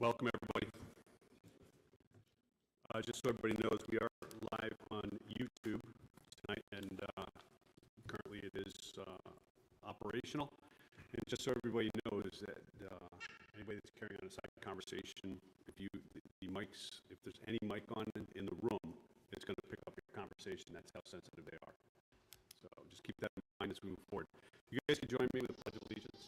Welcome, everybody. Just so everybody knows, we are live on YouTube tonight, and currently it is operational. And just so everybody knows that anybody that's carrying on a side conversation, if there's any mic on in the room, it's going to pick up your conversation. That's how sensitive they are. So just keep that in mind as we move forward. You guys can join me with the Pledge of Allegiance.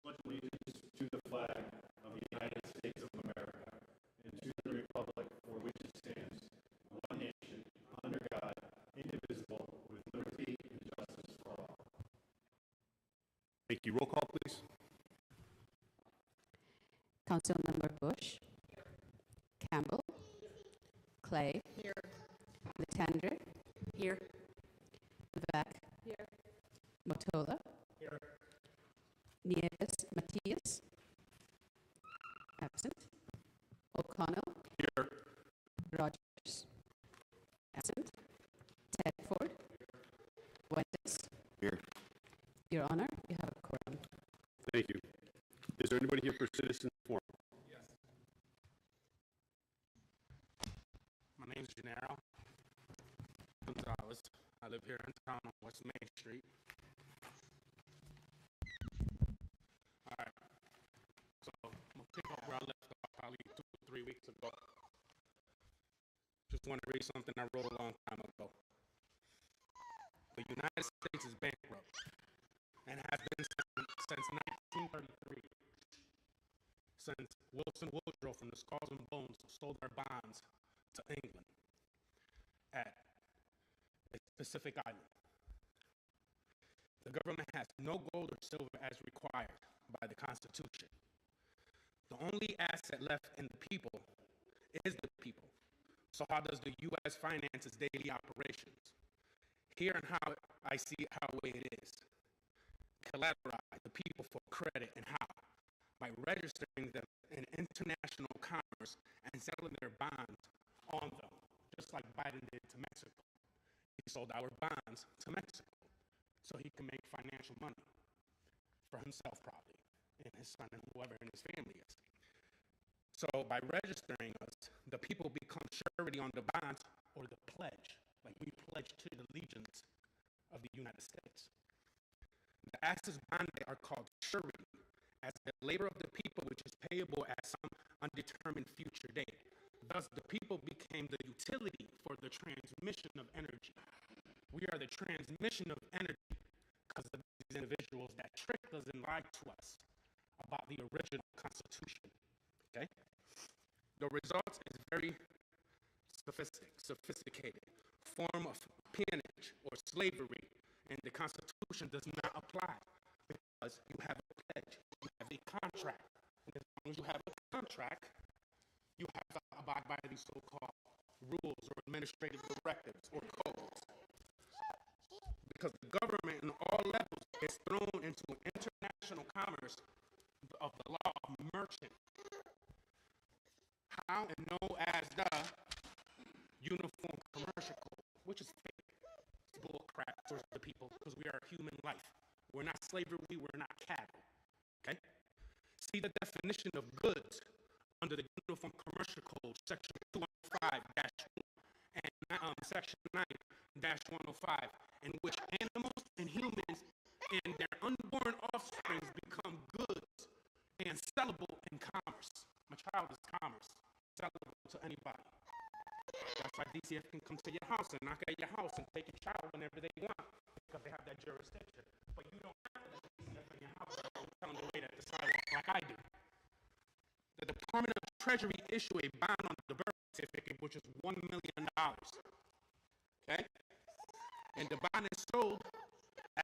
Pledge allegiance to the flag of the United States of America and to the republic for which it stands, one nation, under God, indivisible, with liberty and justice for all. Thank you. Roll call, please. Councilmember Bush. Here. Campbell. Clay. Here. Latendre. Here. Vivek. Here. Motola. Here. Nieves Matias. Absent. O'Connell. Here. Rogers. Absent. Tedford. Fuentes. Here. Your Honor, you have a quorum. Thank you. Is there anybody here for citizen forum? Yes. My name is Gennaro Gonzalez. I live here in town on West Main Street. All right. So I'm going to pick up where I left off probably 2 or 3 weeks ago. Just want to read something I wrote a long time ago. The United States is bankrupt and has been since 1933. Since Wilson Woodrow from the Skulls and Bones sold their bonds to England at a Pacific Island. The government has no gold or silver as required by the Constitution. The only asset left in the people is the people. So how does the U.S. finance its daily operations? Here and how I see how the way it is. Collateralize the people for credit, and how? By registering them in international commerce and selling their bonds on them, just like Biden did to Mexico. He sold our bonds to Mexico so he can make financial money for himself probably, and his son and whoever in his family is. So by registering us, the people become surety on the bonds or the pledge, like we pledge to the allegiance of the United States. The assets bonded are called surety, as the labor of the people which is payable at some undetermined future date. Thus, the people became the utility for the transmission of energy. We are the transmission of energy because of these individuals that tricked us and lied to us about the original Constitution, okay? The result is very sophisticated form of peonage or slavery, and the Constitution does not apply because you have a pledge, you have a contract. And as long as you have a contract, you have to abide by these so-called rules or administrative directives or codes. Because the government in all levels is thrown into an international commerce of the law of merchant. How and known as the Uniform Commercial Code, which is fake. It's bull crap towards the people because we are human life. We're not slavery, we're not cattle, okay? See the definition of goods under the Uniform Commercial Code, section 205-1 and section 9-105, in which animals and humans and their unborn offspring become goods and sellable in commerce. My child is commerce, sellable to anybody. That's why DCF can come to your house and knock at your house and take your child whenever they want, because they have that jurisdiction. But you don't have that DCF in your house or tell them the way that the sidewalk like I do. The Department of Treasury issue a bond on the birth certificate, which is $1 million. Okay? And the bond is sold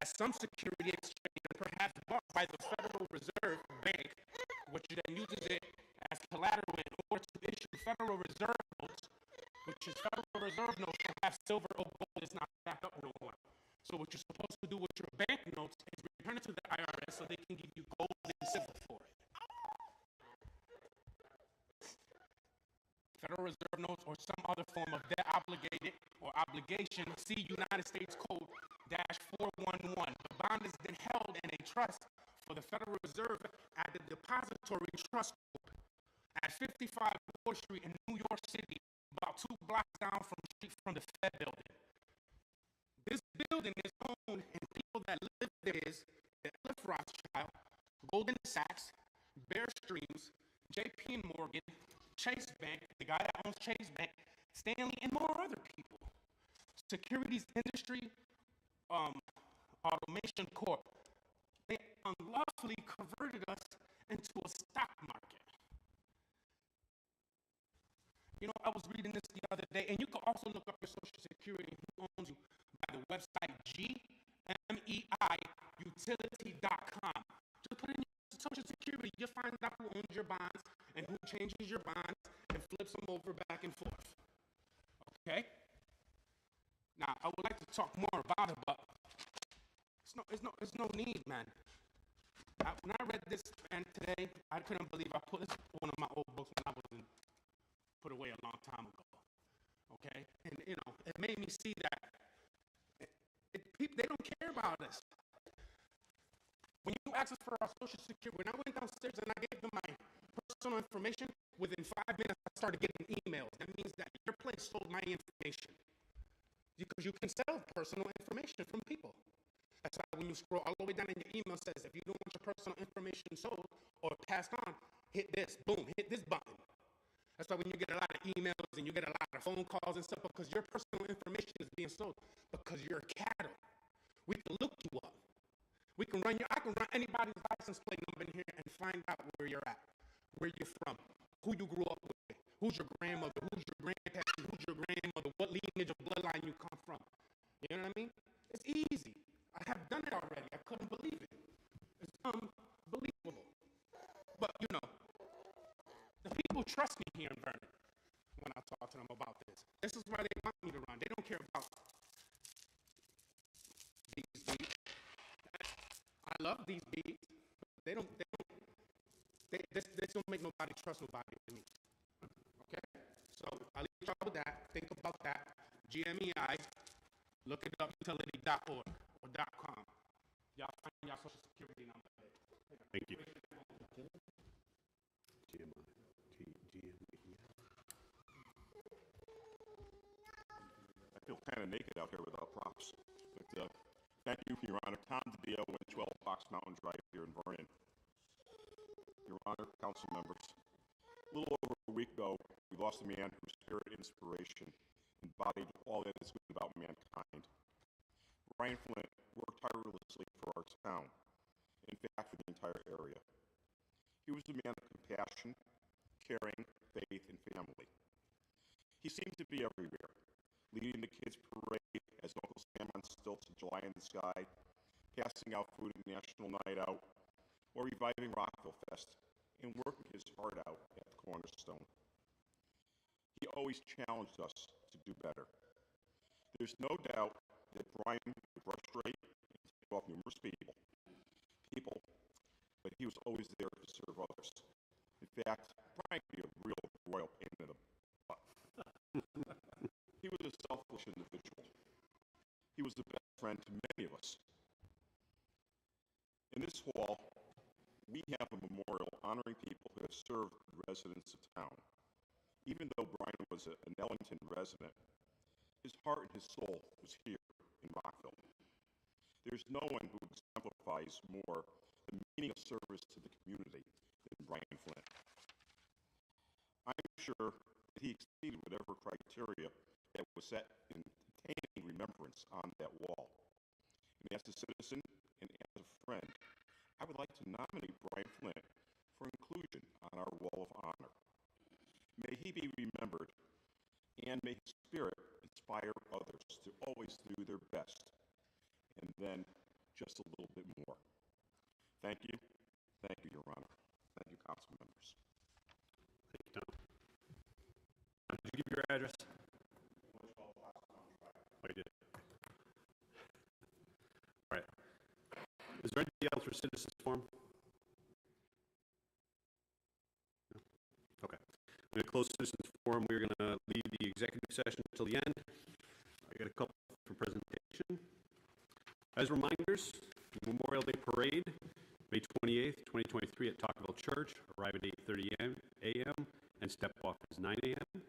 as some security exchange and perhaps bought by the Federal Reserve Bank, which then uses it as collateral in order to issue Federal Reserve notes, which is Federal Reserve notes that have silver or gold is not backed up no more. So what you're supposed to do with your bank notes is return it to the IRS so they can give you gold and silver for it. Federal Reserve notes or some other form of debt obligated or obligation, see United States Code -411. The bond is then held in a trust for the Federal Reserve at the Depository Trust Board at 55 Wall Street in New York City, about 2 blocks down from the Fed building. This building is owned, and people that live there is the Cliff Rothschild, Goldman Sachs, Bear Streams, JP Morgan, Chase Bank, the guy that owns Chase Bank, Stanley, and more other people. Securities Industry Automation Corp. They unlawfully converted us into a stock market. You know, I was reading this the other day, and you can also look up your Social Security, who owns you, by the website gmeiutility.com. Just put in your Social Security, you'll find out who owns your bonds and who changes your bonds and flips them over back and forth. Okay? Now, I would like to talk more about it, but it's no need, man. When I read this, man, today, I couldn't believe I put this one of my old books when I was put away a long time ago. Okay? And, you know, it made me see that people, they don't care about us. When you ask us for our Social Security, when I went downstairs and I gave them my personal information, within 5 minutes I started getting emails. That means that your place sold my information. Because you can sell personal information from people. That's why when you scroll all the way down in your email, it says, if you don't want your personal information sold or passed on, hit this, boom, hit this button. That's why when you get a lot of emails and you get a lot of phone calls and stuff, because your personal information is being sold, because you're cattle. We can look you up. I can run anybody's license plate number in here and find out where you're at, where you're from, who you grew up with, who's your grandmother, who's your grandparents, who's your grandmother, what lineage or bloodline you come from. You know what I mean? It's easy. I have done it already. I couldn't believe it. It's unbelievable. But, you know, the people trust me here in Vernon when I talk to them about this. This is why they want me to run. They don't care about these beats. I love these beats. This don't make nobody trust nobody with me. Okay? So I'll leave y'all with that. Think about that. GMEI. Look it up, utility.org or .com. Y'all find y'all Social Security number. Thank you. I feel kind of naked out here without props. But thank you, Your Honor. Tom DeDeo, 112 Fox Mountain Drive here in Vernon. Your Honor, council members, a little over a week ago, we lost a man whose spirit and inspiration embodied all that is good about mankind. Brian Flint worked tirelessly for our town, in fact, for the entire area. He was a man of compassion, caring, faith, and family. He seemed to be everywhere, leading the kids' parade as Uncle Sam on stilts in July in the Sky, passing out food at National Night Out, or reviving Rockville Fest, and working his heart out at the Cornerstone. He always challenged us to do better. There's no doubt that Brian would frustrate and take off numerous people, but he was always there to serve others. In fact, Brian could be a real royal pain in the butt. He was a selfish individual. He was the best friend to many of us. In this hall, we have a memorial honoring people who have served the residents of town. Even though Brian was an Ellington resident, his heart and his soul was here in Rockville. There's no one who exemplifies more the meaning of service to the community than Brian Flint. I'm sure that he exceeded whatever criteria that was set in obtaining remembrance on that wall. And as a citizen and as a friend, I would like to nominate Brian Flint for inclusion on our wall of honor. May he be remembered, and may his spirit inspire others to always do their best, and then just a little bit more. Thank you, Your Honor. Thank you, council members. Thank you, Tom. Did you give your address? Oh, you did. All right. Is there anything else for citizens forum? No? Okay. I'm going to close citizens forum. We're going to leave the executive session until the end. I got a couple for presentation. As reminders, the Memorial Day Parade May 28th, 2023 at Talkville Church, arrive at 8:30 a.m. and step off is 9 a.m.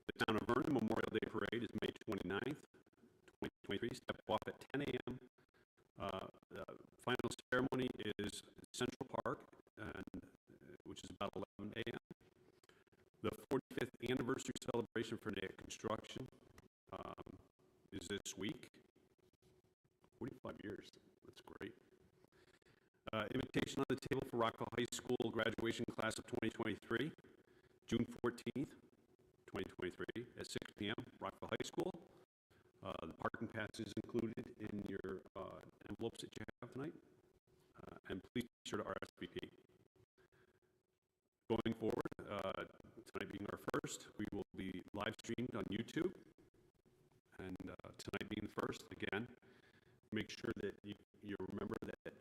The Town of Vernon Memorial Day Parade is May 29th, 2023, step off at 10 a.m. The final ceremony is Central Park, which is about 11 a.m. The 45th anniversary celebration for Connecticut Construction is this week. 45 years, that's great. Invitation on the table for Rockville High School graduation class of 2023, June 14th, 2023 at 6 p.m. Rockville High School. The parking pass is included in your envelopes that you have tonight. And please be sure to RSVP. Going forward, tonight being our first, we will be live streamed on YouTube. And tonight being the first, again, make sure that you remember that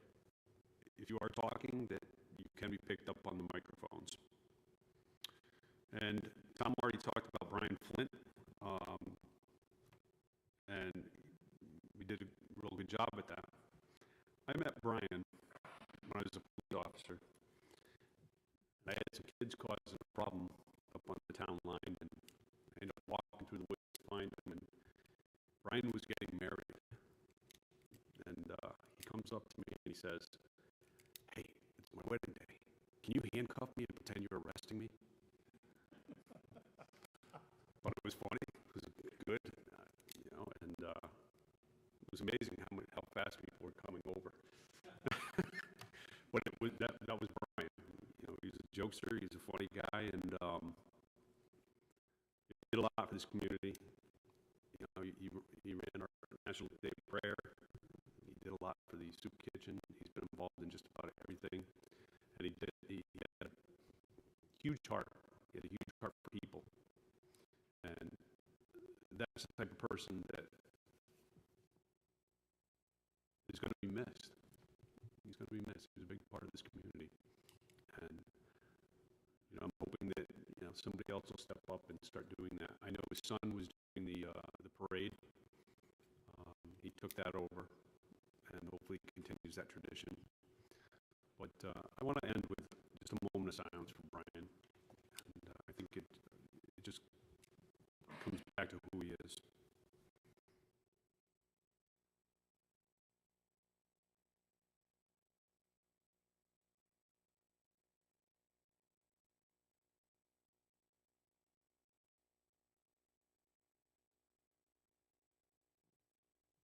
if you are talking, that you can be picked up on the microphones. And Tom already talked about Brian Flint, and we did a real good job at that. I met Brian when I was a police officer. I had some kids causing a problem up on the town line, and I ended up walking through the woods to find him, and Brian was getting married. And he comes up to me and he says, "Hey, it's my wedding day. Can you handcuff me and pretend you're arresting me?" But it was funny. It was good, and it was amazing how fast people were coming over. But it was that was Brian. He's a jokester. He's a funny guy, and he did a lot for this community. He ran our National Day of Prayer. He did a lot for the soup kitchen. He's been involved in just about everything, and he had a huge heart. He had a huge heart for people, and that's the type of person that is going to be missed. He's going to be missed. He's a big part of this community, and I'm hoping that somebody else will step up and start doing that. I know his son was doing the parade. He took that over, and hopefully continues that tradition. But I want to end with just a moment of silence for Brian, and I think it just comes back to who he is.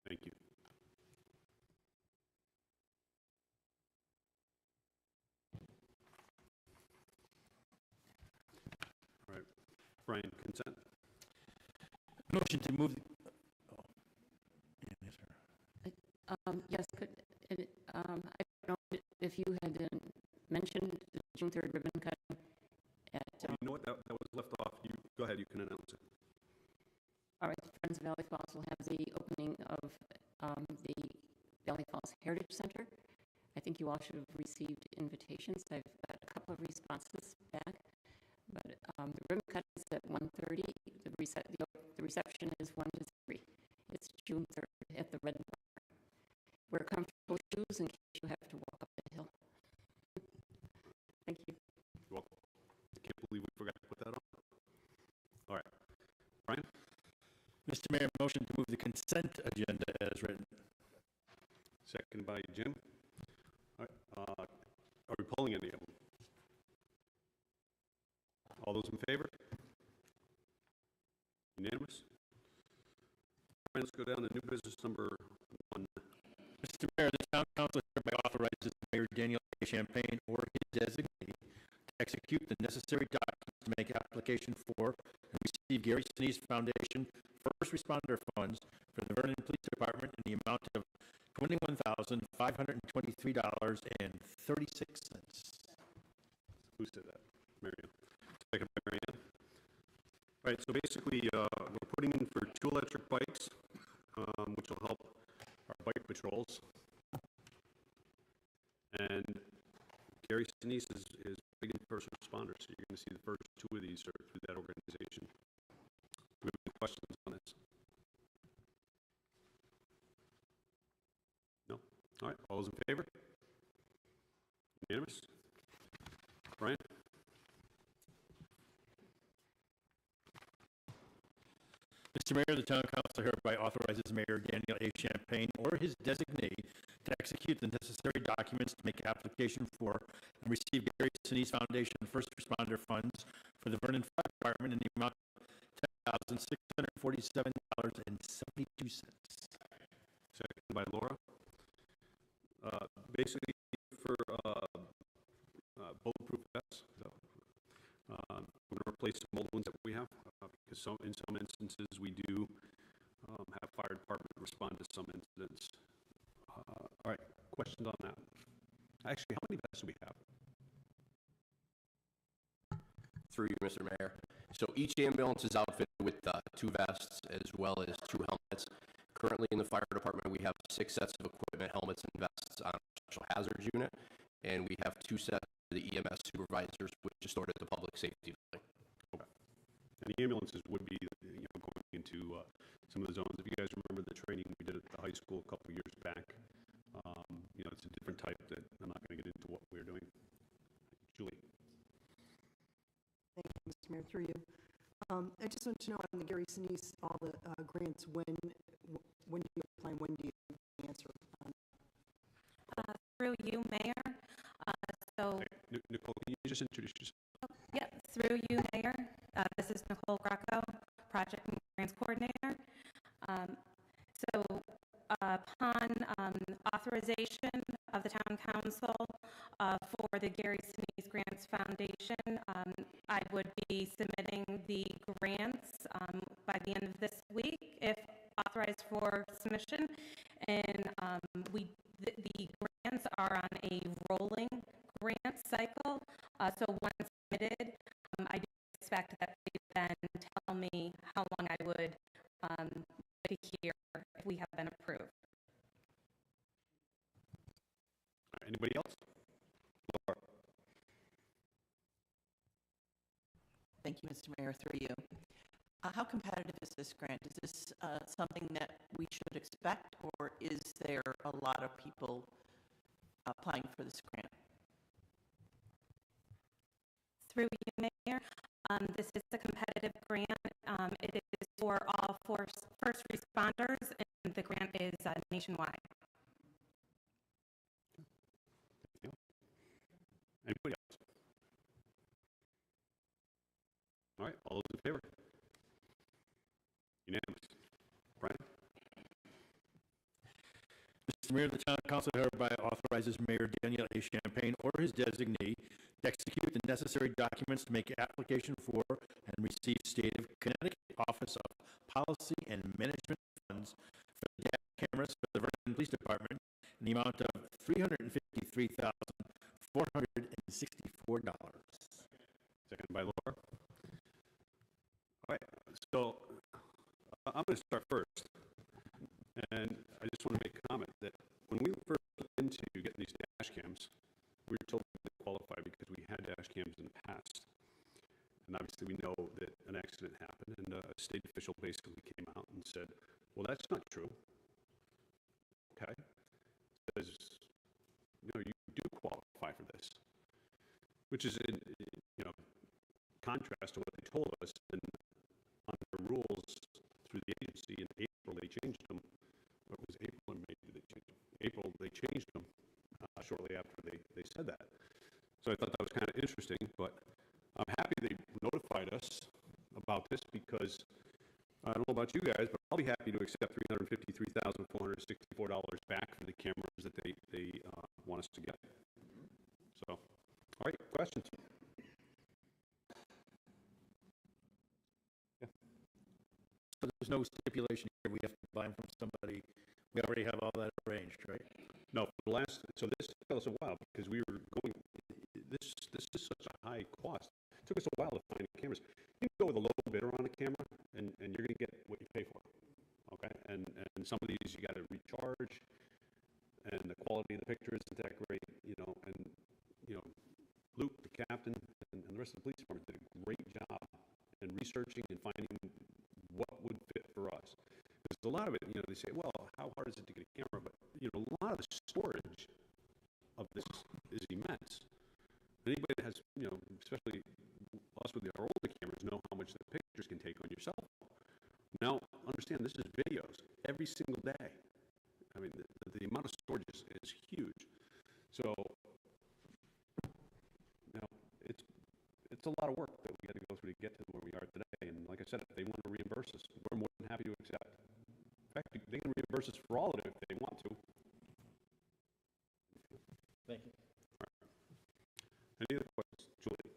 Thank you. All right, Brian, consent. Motion to move. Yes, I don't know if you had mentioned the June 3rd ribbon cutting at... You know what, that was left off. You go ahead, you can announce it. All right, Friends of Valley Falls will have the opening of the Valley Falls Heritage Center. I think you all should have received invitations. I've got a couple of responses back. But the ribbon cutting is at 1:30. The reception is 1 to 3. It's June 3rd at the Red Bar. Wear comfortable shoes in case you have to walk up the hill. Thank you. You're welcome. I can't believe we forgot to put that on. All right, Brian? Mr. Mayor, motion to move the consent agenda as written. Second by Jim. All right, are we pulling any of them? All those in favor? Unanimous? All right, let's go down to new business number 1. Mr. Mayor, the Town Council hereby authorizes Mayor Daniel A. Champagne or his designee to execute the necessary documents to make application for and receive Gary Sinise Foundation First Responder Funds for the Vernon Police Department in the amount of $21,523.36. Who said that? Marianne. Second by Marianne. All right, so basically, we're putting in for 2 electric bikes, which will help our bike patrols. And Gary Sinise is big in first responders, so you're going to see the first 2 of these are through that organization. Do we have any questions on this? No? All right, all those in favor? Unanimous? Brian? Mr. Mayor, the Town Council hereby authorizes Mayor Daniel A. Champagne or his designee to execute the necessary documents to make application for and receive Gary Sinise Foundation First Responder Funds for the Vernon Fire Department in the amount of $10,647.72. Second by Laura. Basically, for bulletproof vests, we're going to replace some old ones that we have, because in some instances we do have fire department respond to some incidents. All right, questions on that? Actually, how many vests do we have? Through you, Mr. Mayor. So each ambulance is outfitted with 2 vests as well as 2 helmets. Currently in the fire department, we have 6 sets of equipment, helmets, and vests on our special hazards unit, and we have 2 sets for the EMS supervisors, which is stored at the public safety building. Okay. And the ambulances would be, going into some of the zones. If you guys remember the training we did at the high school a couple of years back, it's a different type that I'm not going to get into what we're doing. Julie. Thank you, Mr. Mayor, through you. I just want to know on the Gary Sinise, all the grants, when do you apply, when do you answer? Through you, Mayor. Nicole, can you just introduce yourself? Yeah, through you, Mayor. This is Nicole Greco, Project and Grants Coordinator. Upon authorization of the Town Council for the Gary Sinise Grants Foundation, I would be submitting the grants by the end of this week, if authorized for submission. And the grants are on a rolling grant cycle. So once submitted, I do expect that they then tell me how long I would to hear if we have been approved. Anybody else? Laura. Thank you, Mr. Mayor, through you. How competitive is this grant? Is this something that we should expect, or is there a lot of people applying for this grant? Through you, Mayor. This is a competitive grant. It is for all first responders, and the grant is nationwide. Anybody else? All right, all those in favor? Unanimous. Brian? Mr. Mayor, the Town Council hereby authorizes Mayor Daniel A. Champagne or his designee to execute the necessary documents to make application for and receive State of Connecticut Office of Policy and Management funds for the dash cameras for the Vernon Police Department in the amount of $353,464. Second by Laura. All right, so I'm going to start first. And I just want to make a comment that when we first looked into getting these dash cams, we were told to qualify because we had dash cams in the past. And obviously we know that an accident happened, and a state official basically came out and said, well, that's not true. Okay? Says, you do qualify for this. Which is in, contrast to what they told us, and under rules through the agency in April, they changed them. What was April and May? Did they change them? April, they changed them shortly after they said that. So I thought that was kind of interesting, but I'm happy they notified us about this because I don't know about you guys, but I'll be happy to accept $353,464 back for the cameras that they want us to get. So, all right, questions? So there's no stipulation here, we have to buy them from somebody, we already have all that arranged, right? No, so this took us a while because we were going, this is such a high cost. It took us a while to find cameras. You can go with a low bidder on a camera and you're going to get what you pay for, okay? And some of these you got to recharge, and the quality of the picture isn't that great, and Luke, the captain, and the rest of the police department did a great job in researching and finding what would fit for us. Because a lot of it, they say, well, how hard is it to get a camera? But, a lot of the storage of this is immense. has, you know, especially us with our older cameras, know how much the pictures can take on your cell phone. Now, understand, this is videos every single day. I mean, the amount of storage is huge. So, you know, it's a lot of work that we got to go through to get to where we are today. And like I said, if they want to reimburse us, we're more than happy to accept. In fact, they can reimburse us for all of it if they want to. Thank you. Any other questions? Julie?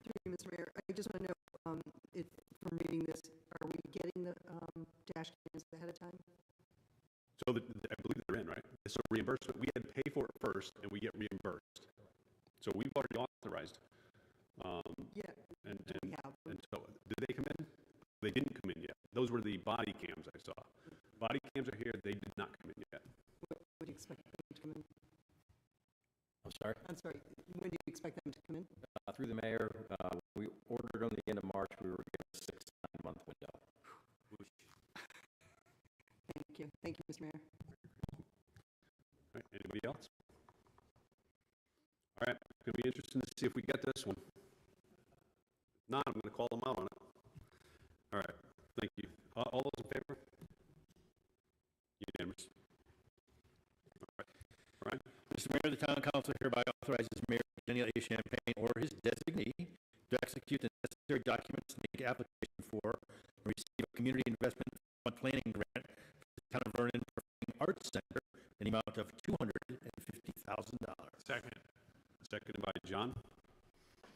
Through you, Mr. Mayor, I just want to know, if, from reading this, are we getting the dash cams ahead of time? So I believe they're in, right? So reimbursement, we had to pay for it first, and we get reimbursed. So we've already authorized. Yeah, And we have. so, did they come in? They didn't come in yet. Those were the body cams I saw. Body cams are here. They did not come in yet. What would you expect them to come in? I'm sorry. I'm sorry, when do you expect them to come in? Through the mayor, we ordered on the end of March. We were given a 6 to 9 month window. Thank you. Thank you, Mr. Mayor. All right, anybody else? All right, it's going to be interesting to see if we get this one. If not, I'm going to call them out on it. All right, thank you. All those in favor? Unanimous. All right. Brian? Mr. Mayor, the town council hereby authorizes Mayor Daniel A. Champagne or his designee to execute the necessary documents to make application for and receive a community investment fund planning grant for the town of Vernon Performing Arts Center in the amount of $250,000. Second. Seconded by John.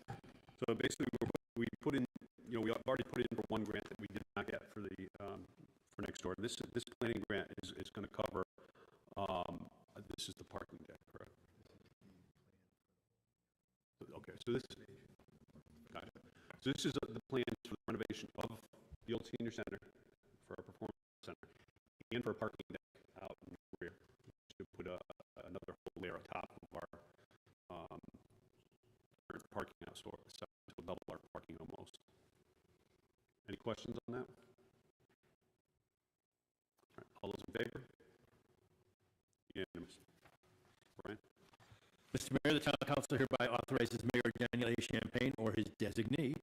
So basically, we put in, you know, we already put in for one grant that we did not get for the for next door. This planning grant is going to cover. This is the parking deck, correct? Okay, so this. Got it. So this is the plans for the renovation of the old senior center for our performance center and for a parking deck out in the rear to put another whole layer on top of our current parking house store, so to double our parking almost. Any questions on that? All right, all those in favor? Unanimous. Brian? Mr. Mayor, the town council hereby authorizes Mayor Daniel A. Champagne or his designee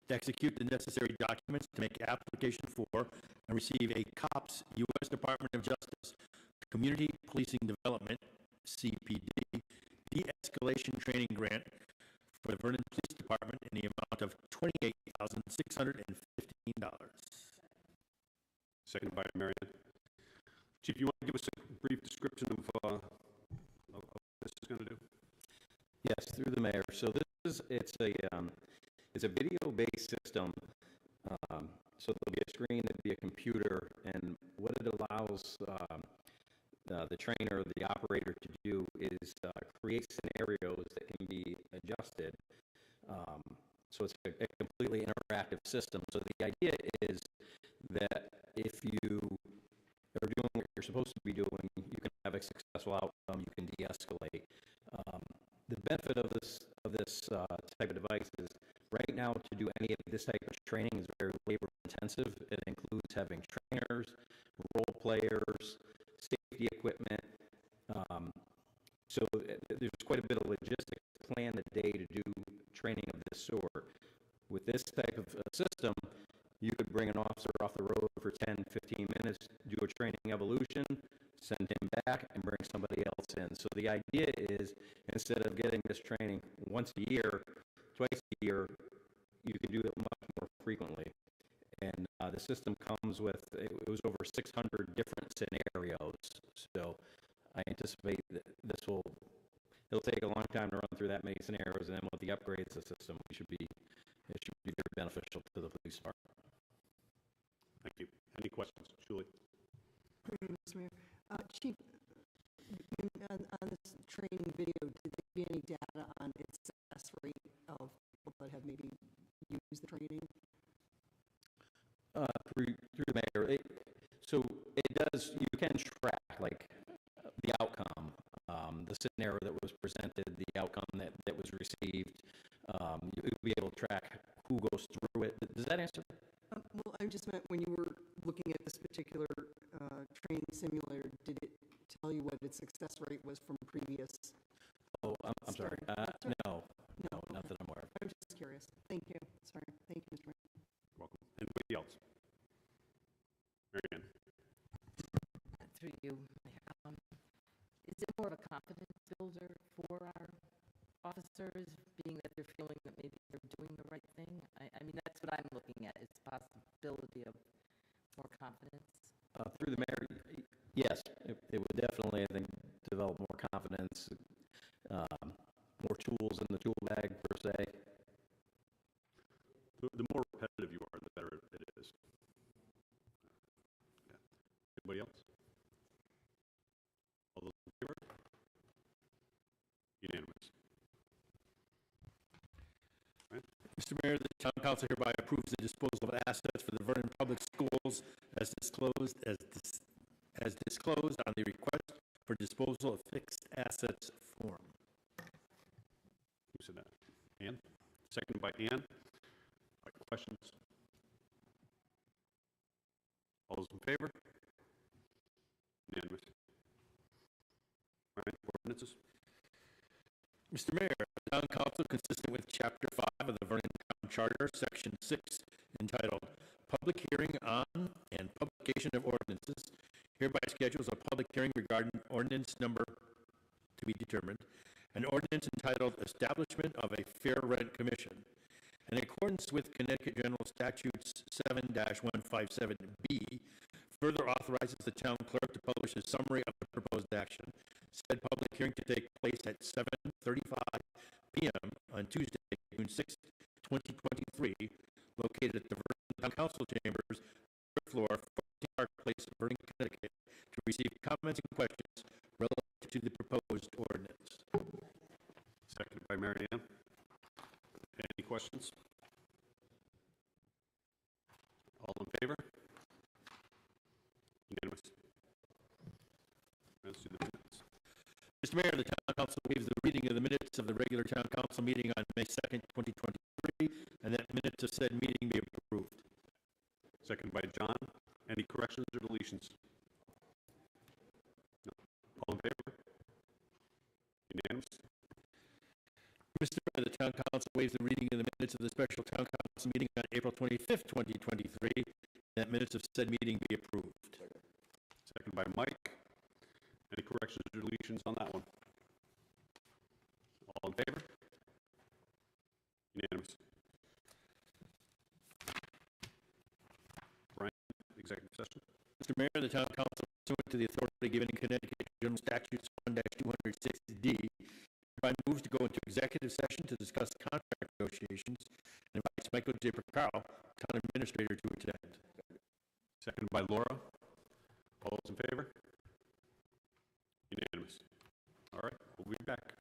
to execute the necessary documents to make application for and receive a COPS U.S. Department of Justice Community Policing Development CPD de-escalation training grant for the Vernon Police Department in the amount of $28,615. Seconded by Marion. Chief, you want to give us a brief description of what this is going to do? Yes, through the mayor. So it's a video-based system. So there'll be a screen, there'll be a computer, and what it allows the trainer or the operator to do is create scenarios that can be adjusted. So it's a completely interactive system. So the idea is that if you are doing what you're supposed to be doing, you can have a successful outcome, you can de-escalate. The benefit of this type of device is right now to do any of this type of training is very labor intensive. It includes having trainers, role players, safety equipment. So there's quite a bit of logistics to plan the day to do training of this sort. With this type of system, you could bring an officer off the road for 10, 15 minutes, do a training evolution, send him back, and bring somebody else in. So the idea is, instead of getting this training once a year, twice a year, you can do it much more frequently. And the system comes with, it was over 600 different scenarios. So I anticipate that it'll take a long time to run through that many scenarios, and then with the upgrades to the system, it should be very beneficial to the police department. Thank you. Any questions? Julie? Mr. Mayor. Chief, on this training video, did there be any data on its success rate of people that have maybe used the training? Through the mayor, so it does, you can track like the outcome, the scenario that was presented, the outcome that was received. You'll be able to track who goes through it. Does that answer? Well, I just meant when you were looking at this particular training simulator, did it tell you what its success rate was from previous? Oh, I'm sorry. No, not that officers, being that they're feeling that maybe they're doing the right thing? I mean, that's what I'm looking at, is possibility of more confidence. Through the mayor, yes, it would definitely, I think, develop more confidence, more tools in the tool bag, per se. The more repetitive you are, the better it is. Yeah. Anybody else? All those in favor? Unanimous. All right. Mr. Mayor, the town council hereby approves the disposal of assets for the Vernon Public Schools as disclosed on the request for disposal of fixed assets form. Who said that? Ann? Seconded by Ann. All right, questions? All those in favor? Unanimous. All right, ordinances? Mr. Mayor, the town council, consistent with Chapter 5 of the Vernon Town Charter, Section 6, entitled Public Hearing on and Publication of Ordinances, hereby schedules a public hearing regarding ordinance number to be determined, an ordinance entitled Establishment of a Fair Rent Commission. In accordance with Connecticut General Statutes 7-157B, further authorizes the town clerk to publish a summary of the proposed action. Said public hearing to take place at 7:35 p.m. on Tuesday, June 6, 2023, located at the Vernon Town Council Chambers, third floor, 14 Park Place, Vernon, Connecticut, to receive comments and questions relative to the proposed ordinance. Seconded by Mary Ann. Any questions? All in favor? Unanimous. Let's do the minutes. Mr. Mayor, the town council waives the reading of the minutes of the regular town council meeting on May 2nd, 2023, and that minutes of said meeting be approved. Seconded by John. Any corrections or deletions? No. All in favor? Unanimous. Mr. Mayor, the town council waives the reading of the minutes of the special town council meeting on April 25th, 2023, and that minutes of said meeting be approved. Seconded by Mike. Any corrections or deletions on that one? All in favor? Unanimous. Brian, executive session. Mr. Mayor, the town council, pursuant to the authority given in Connecticut General Statutes 1-260D, hereby moves to go into executive session to discuss contract negotiations and invites Michael J. Procaro, town administrator, to attend. Seconded by Laura. All those in favor? Unanimous. All right, we'll be back.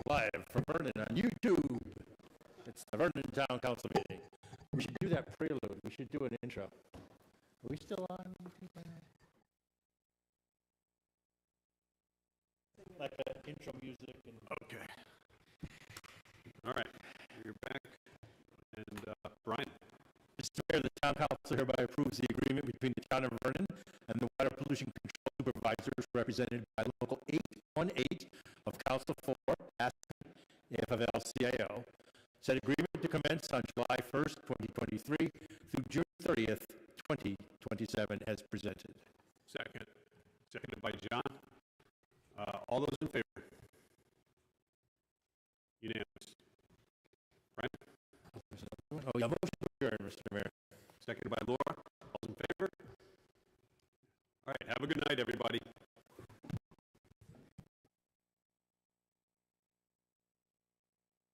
Live from Vernon on YouTube. It's the Vernon Town Council meeting. We should do that prelude. We should do an intro. Are we still on? Like that intro music. And Okay. All right, you're back. And Brian? Mr. Mayor, the Town Council hereby approves the agreement between the Town of Vernon and the Water Pollution Control Supervisors represented by Local 818 of Council 4, Aspen, AFL-CIO. Said agreement to commence on July 1st, 2023 through June 30th, 2027 as presented. Second. Seconded by John. All those in favor? Unanimous. Brian? Oh, yeah, motion to adjourn, Mr. Mayor. Seconded by Laura.